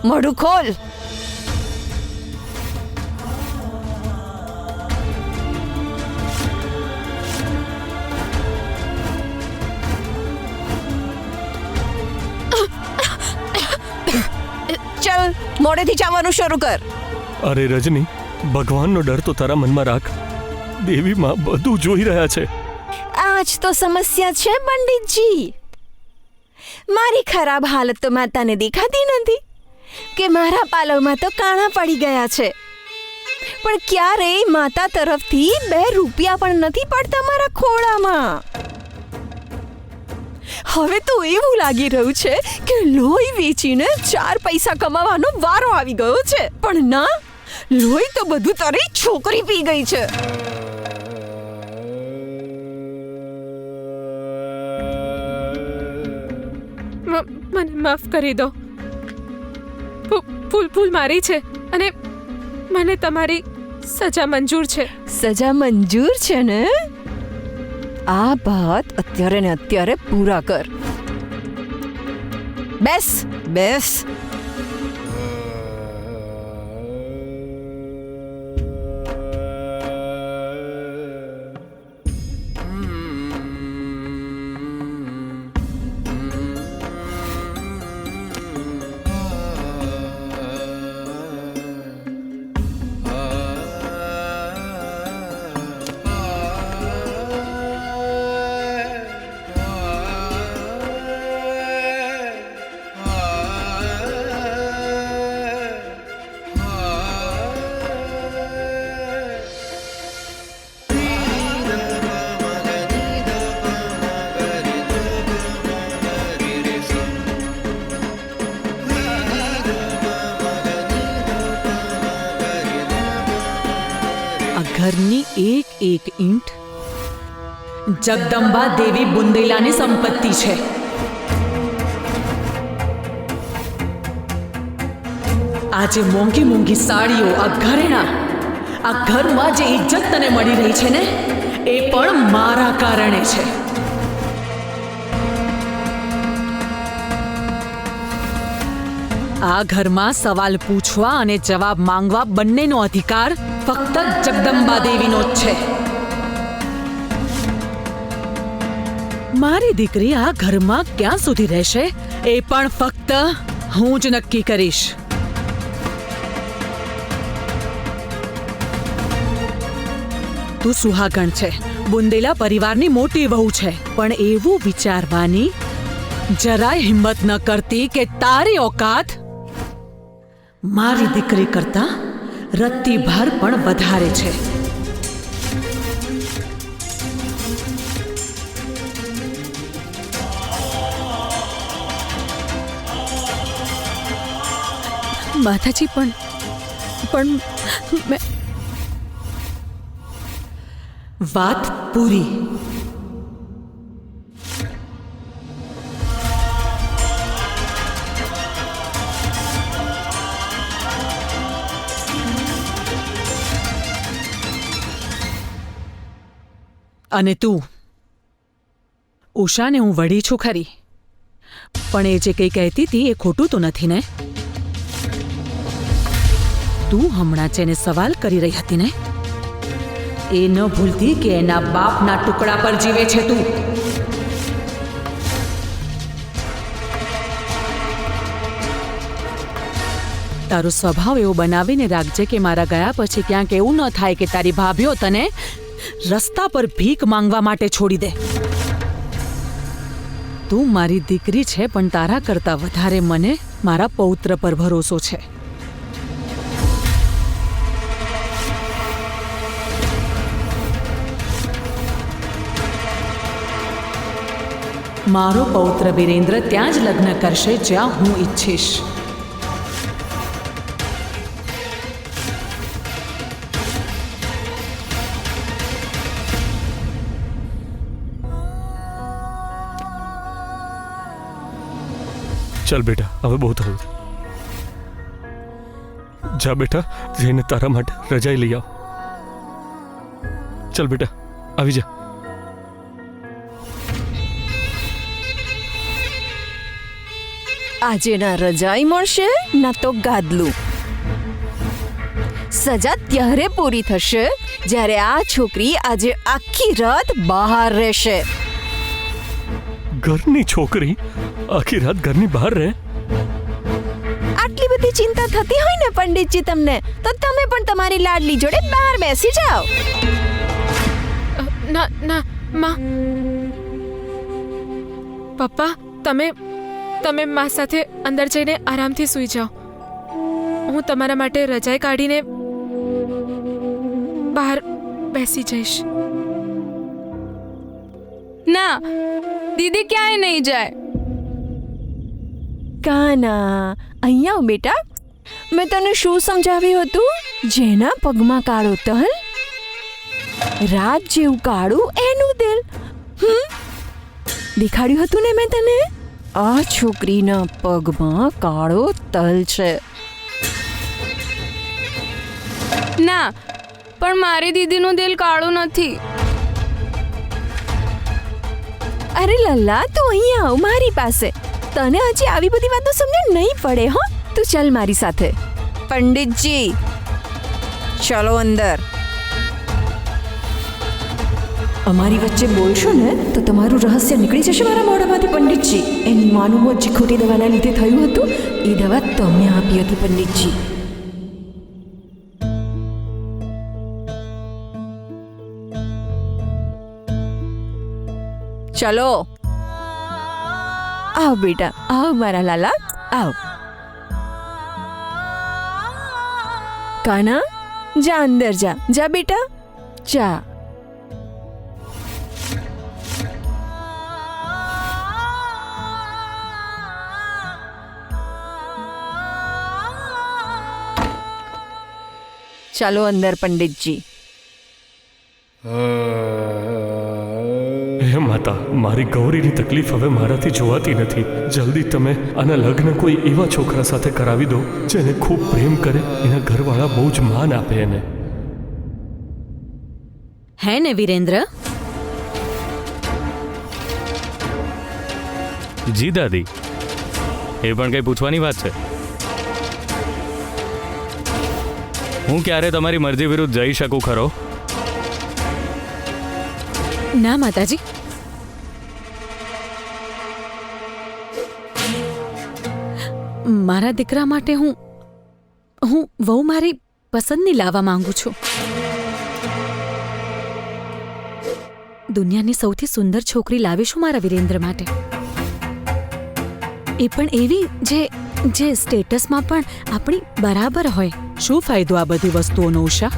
મોઢું ખોલ. ચલ મોડેથી ચાવવાનું શરૂ કર. અરે રજની, ભગવાનનો ડર તો તારા મનમાં રાખ. દેવી માં બધું જોઈ રહ્યા છે. આજ તો સમસ્યા છે પંડિતજી. મારી ખરાબ હાલત તો માતાને દેખાતી નથી કે મારા પાલવમાં તો કાણા પડી ગયા છે, પણ ક્યારેય માતા તરફથી 2 રૂપિયા પણ નથી પડતા મારા ખોળામાં. હવે તો એવું લાગી રહ્યું છે કે લોહી વેચીને 4 પૈસા કમાવાનો વારો આવી ગયો છે. પણ ના, લોહી તો બધું તારી છોકરી પી ગઈ છે. મને માફ કરી દો. ભૂલ મારી છે અને મને તમારી સજા મંજૂર છે. સજા મંજૂર છે ને? આ વાત અત્યારે ને અત્યારે પૂરા કર. બેસ બેસ. ઘરની એક ઈંટ જગદંબા દેવી બુંદેલાની સંપત્તિ છે. આજે મોંઘી મોંઘી સાડીઓ, આ ઘરેણા, આ ઘરમાં જે ઇજ્જત તને મળી રહી છે ને, એ પણ મારા કારણે છે. આ ઘરમાં સવાલ પૂછવા અને જવાબ માંગવા બંનેનો અધિકાર ફક્ત જગદંબા દેવીનો જ છે. મારી દીકરી આ ઘરમાં ક્યાં સુધી રહેશે એ પણ ફક્ત હું જ નક્કી કરીશ. તું સુહાગણ છે, બુંદેલા પરિવારની મોટી વહુ છે, પણ એવું વિચારવાની જરાય હિંમત ન કરતી કે તારી ઓકાત મારી દીકરી કરતા રત્તીભર પણ વધારે છે. માતાજી, પણ વાત પૂરી. અને તું, ઉષાને હું વળી છું ખરી, પણ એ જે કંઈ કહેતી હતી એ ખોટું તો નથી ને? તું હમણાં જેને સવાલ કરી રહી હતી ને, એ ન ભૂલતી કે એના બાપના ટુકડા પર જીવે છે તું. તારો સ્વભાવ એવો બનાવીને રાખજે કે મારા ગયા પછી ક્યાંક એવું ન થાય કે તારી ભાભીઓ તને રસ્તા પર ભીખ માંગવા માટે છોડી દે. તું મારી દીકરી છે, પણ તારા કરતા વધારે મને મારા પૌત્ર પર ભરોસો છે. મારો પૌત્ર વિરેન્દ્ર ત્યાં જ લગ્ન કરશે જ્યાં હું ઈચ્છીશ. ચાલ બેટા, હવે બહુ થયું. જા બેટા, જઈને તારા માટે રજાઈ લઈ આવ. ચાલ બેટા, આવી જા. આજે ના રજાઈ મળશે ના તો ગાદલું. સજા ત્યારે પૂરી થશે જ્યારે આ છોકરી આજે આખી રાત બહાર રહેશે. ઘરની છોકરી આખી રાત ઘરની બહાર રહે? આટલી બધી ચિંતા થતી હોય ને પંડિતજી તમને, તો તમે પણ તમારી લાડલી જોડે બહાર બેસી જાઓ. ના ના માં. પપ્પા, તમે મા સાથે અંદર જઈને આરામથી સૂઈ જાઓ. હું તમારા માટે રજાઈ કાઢીને બહાર બેસી જઈશ. ના, દીદી ક્યાંય નહીં જાય. કાના, અહીંયા આવ બેટા. મેં તને શું સમજાવ્યું હતું? જેના પગમાં કાળો તલ, રાત જેવું કાળું એનું દિલ. દેખાડ્યું હતું ને મેં તને? આ છોકરીના પગમાં કાળો તલ છે. ના, પણ મારી દીદીનું દિલ કાળું નથી. અરે લલ્લા, તું અહીંયા આવ મારી પાસે. તને હજી આવી બધી વાતો સમજણ નહીં પડે. હો, તું ચાલ મારી સાથે. પંડિતજી, ચલો અંદર. અમારી વચ્ચે બોલશો ને તો તમારું રહસ્ય નીકળી જશે મારા મોઢામાંથી. પંડિતજી, એની માનું મોત જે ખોટી દવાના લીધે થયું હતું એ દવા તમે આપી હતી પંડિતજી. ચલો આવ બેટા, આવ મારા લાલા, આવ. કાના, જા અંદર જા. જા બેટા, જા. ચાલો અંદર પંડિતજી. હે માતા, મારી ગૌરીની તકલીફ હવે મારાથી જોવાતી નથી. જલ્દી તમે આના લગ્ન કોઈ એવા છોકરા સાથે કરાવી દો જેને ખૂબ પ્રેમ કરે, એના ઘરવાળા બહુ જ માન આપે એને. હે ને વિરેન્દ્ર? જી દાદી, એ પણ કંઈ પૂછવાની વાત છે? હું ક્યારે તમારી મરજી વિરુદ્ધ જઈ શકું ખરો? ના માતાજી, મારા દીકરા માટે હું વહુ મારી પસંદની લાવવા માંગુ છું. દુનિયાની સૌથી સુંદર છોકરી લાવીશું મારા વિરેન્દ્ર માટે. એ પણ એવી જે સ્ટેટસમાં પણ આપણી બરાબર હોય. શું ફાયદો આ બધી વસ્તુઓનો ઉષા?